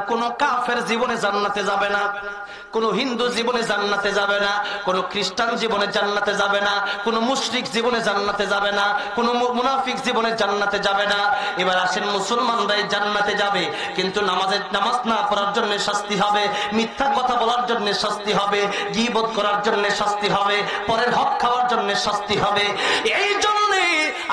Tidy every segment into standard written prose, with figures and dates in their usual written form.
কোন কাফের জীবনে জান্নাতে যাবে না, কোন হিন্দু জীবনে জান্নাতে যাবে না, কোন খ্রিস্টান জীবনে জান্নাতে যাবে না, কোন মুশরিক জীবনে জান্নাতে যাবে না, কোন মুনাফিক জীবনে জান্নাতে যাবে না। এবার আসেন, মুসলমানরাই জান্নাতে যাবে, কিন্তু নামাজ না পড়ার জন্য শাস্তি হবে, মিথ্যা কথা বলার জন্য শাস্তি হবে, গীবত করার জন্য শাস্তি হবে, পরের হক খাওয়ার জন্য শাস্তি হবে। এই জন্য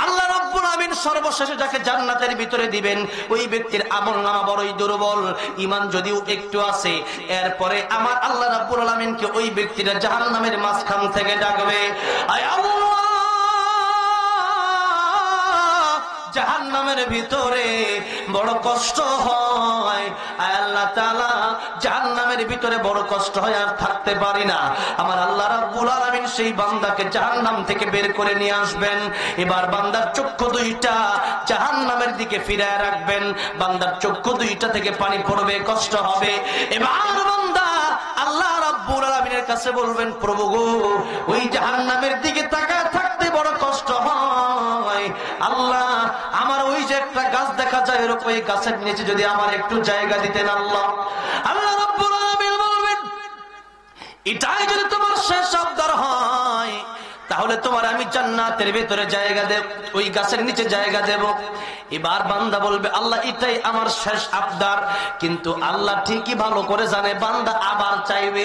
আল্লাহ রাব্বুল আমিন সর্বশেষে যাকে জান্নাতের ভিতরে দিবেন, ওই ব্যক্তির আমলনামা বড়ই দুর্বল, ঈমান যদিও একটু আছে। এরপরে আমার আল্লাহ রাব্বুল আমিনকে ওই ব্যক্তিটা জাহান্নামের মাঝখান থেকে ডাকবে, আয় আল্লাহ, জাহান্নামের ভিতরে বড় কষ্ট হয়, আয় আল্লাহ তাআলা, জাহান্নামের ভিতরে বড় কষ্ট হয়, আর থাকতে পারি না। আমার আল্লাহ রাব্বুল আলামিন সেই বান্দাকে জাহান্নাম থেকে বের করে নিয়ে আসবেন। এবার বান্দার চক্ষু দুইটা জাহান্নামের দিকে ফিরায় রাখবেন, বান্দার চক্ষু দুইটা থেকে পানি পড়বে, কষ্ট হবে। এবার বান্দা আল্লাহ রাব্বুল আলামিনের কাছে বলবেন, প্রভু গো, ওই জাহান্নামের দিকে তাকায় থাকতে বড় কষ্ট হয়, আল্লাহ আমার ওই যে একটা গাছ দেখা যায়, এরকম ওই গাছের নিচে যদি আমার একটু জায়গা দিতেন। আল্লাহ আল্লাহ রাব্বুল আলামিন বলবেন, এটাই যদি তোমার শেষ আবদার হয়, তাহলে তোমার আমি জান্নাতের ভিতরে জায়গা দেব, ওই গাছের নিচে জায়গা দেব। এবার বান্দা বলবে, আল্লাহ এটাই আমার শেষ আবদার। কিন্তু আল্লাহ ঠিকই ভালো করে জানে বান্দা আবার চাইবে।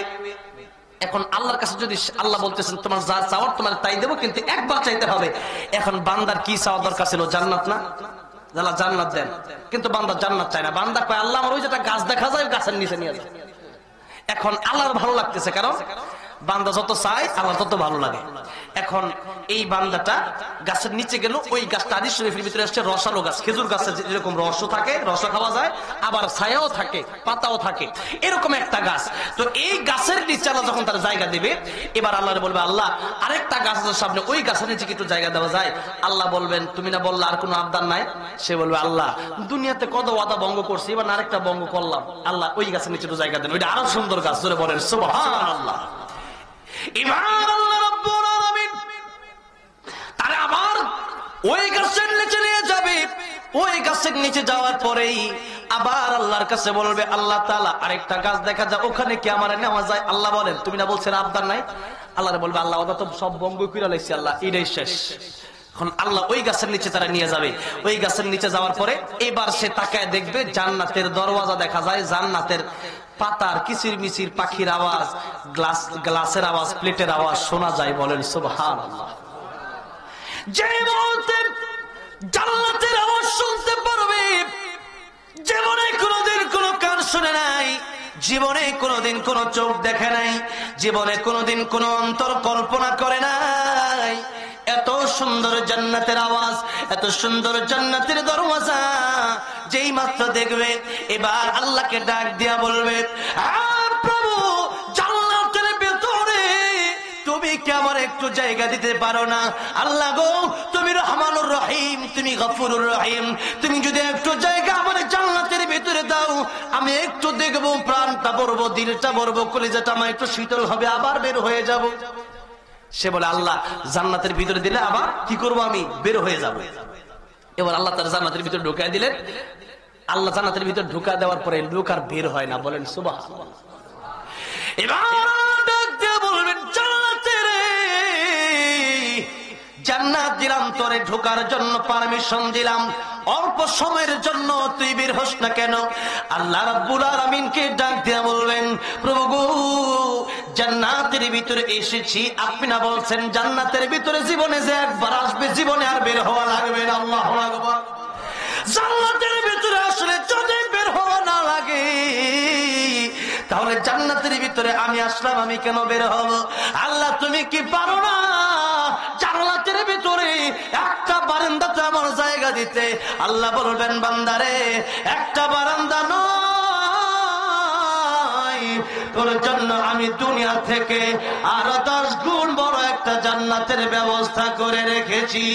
এখন আল্লাহর কাছে যদি আল্লাহ বলতেছেন তোমার যা চাওয়ার তোমার তাই দেবো, কিন্তু একবার চাইতে হবে। এখন বান্দার কি চাওয়ার দরকার ছিল? জান্নাত না? আল্লাহ জান্নাত দেন, কিন্তু বান্দা জান্নাত চায় না। বান্দা কয়, আল্লাহ আমার ওই যেটা গাছ দেখা যায় গাছের নিচে নিয়ে যায়। এখন আল্লাহর ভালো লাগতেছে, কারণ বান্দা যত চায় আল্লাহ তত ভালো লাগে। এখন এই বান্দাটা গাছের নিচে গেল, ওই গাছটা হাদিস শরীফের ভিতরে আসছে রসালো গাছ, খেজুর গাছের যেরকম রসও থাকে, রস খাওয়া যায়, আবার ছায়াও থাকে, পাতাও থাকে, এরকম একটা গাছ। তো এই গাছের নিচে আল্লাহ যখন তার জায়গা দেবে, এবার আল্লাহ বলবে, আল্লাহ আরেকটা গাছের সামনে ওই গাছের নিচে একটু জায়গা দেওয়া যায়? আল্লাহ বলবেন, তুমি না বললা আর কোনো আবদার নাই? সে বলবে, আল্লাহ দুনিয়াতে কত ওয়াদা ভঙ্গ করছি, এবার আরেকটা ভঙ্গ করলাম, আল্লাহ ওই গাছের নিচে একটু জায়গা দেন, ওইটা আরো সুন্দর গাছ। ধরে বলেন সুবহানাল্লাহ। এবার আল্লাহ রাব্বুল আলামিন তারে আবার ওই গাছের নিচে নিয়ে যাবে। ওই গাছের নিচে যাওয়ার পরেই আবার আল্লাহর কাছে বলবে, আল্লাহ তাআলা আরেকটা গাছ দেখা যায়, ওখানে কি আমার নেওয়া যায়? আল্লাহ বলেন, তুমি না বলছেন আবদার নাই? আল্লাহরে বলবে, আল্লাহ ওটা তো সব ভঙ্গ করে লাইছি, আল্লাহ এটাই শেষ। এখন আল্লাহ ওই গাছের নিচে তারা নিয়ে যাবে। ওই গাছের নিচে যাওয়ার পরে এবার সে তাকায় দেখবে জান্নাতের দরওয়াজা দেখা যায়, জান্নাতের পাতার কিচির মিচির পাখির আওয়াজ, গ্লাসের আওয়াজ, প্লেটের আওয়াজ শোনা যায়। বলেন সুবহানাল্লাহ। যে মুহূর্তে জান্নাতের আওয়াজ শুনতে পারবে, জীবনে কোনোদিন কোনো কান শুনে নাই, জীবনে কোনোদিন কোনো চোখ দেখে নাই, জীবনে কোনোদিন কোনো অন্তর কল্পনা করে নাই, এত সুন্দর জান্নাতের আওয়াজ, এত সুন্দর জান্নাতের দরওয়াজা যেই মাত্র দেখবে, এবার আল্লাহকে ডাক দিয়া বলবে, প্রভু জান্নাতের ভেতরে তুমি কি আমার একটু জায়গা দিতে পারো না? আল্লাহ গো, তুমি রহমানুর রহিম, তুমি গফুরুর রহিম, তুমি যদি একটু জায়গা আমার জান্নাতের ভিতরে দাও, আমি একটু দেখবো, প্রাণটা ভরবো, দিলটা ভরবো, কলিজাটা আমার একটু শীতল হবে, আবার বের হয়ে যাব। সে বলে, আল্লাহ জান্নাতের ভিতরে দিলে আবার কি করব, আমি বের হয়ে যাব। এবার আল্লাহ তার জান্নাতের ভিতরে ঢুকায় দিলেন। আল্লাহ জান্নাতের ভিতরে ঢুকা দেওয়ার পরে লোক আর বের হয় না। বলেন সুবহানাল্লাহ। এবার বলবেন, জান্নাতের জান্নাত দিলাম তোরে, ঢোকার জন্য পারমিশন দিলাম, অল্প সময়ের জন্য তুই বের হোস না কেন? আল্লাহ রাব্বুল আলামিনকে ডাক দিয়া বলবেন, প্রভু গো, জান্নাতের ভিতরে এসেছি, আপনি না বলছেন জান্নাতের ভিতরে জীবনে যে একবার আসবে, জীবনে আর বের হওয়া লাগবে না। আল্লাহু আকবার। জান্নাতের ভিতরে আসলে যদি বের হওয়া না লাগে, তাহলে জান্নাতের ভিতরে আমি আসলাম, আমি কেন বের হব? আল্লাহ তুমি কি পারো না জান্নাতের ভিতরে একটা বারান্দাতে আমার জায়গা দিতে? আল্লাহ বলবেন, বান্দারে একটা বারান্দা নয়, তোর জন্য আমি দুনিয়া থেকে আরো 10 গুণ বড় একটা জান্নাতের ব্যবস্থা করে রেখেছি।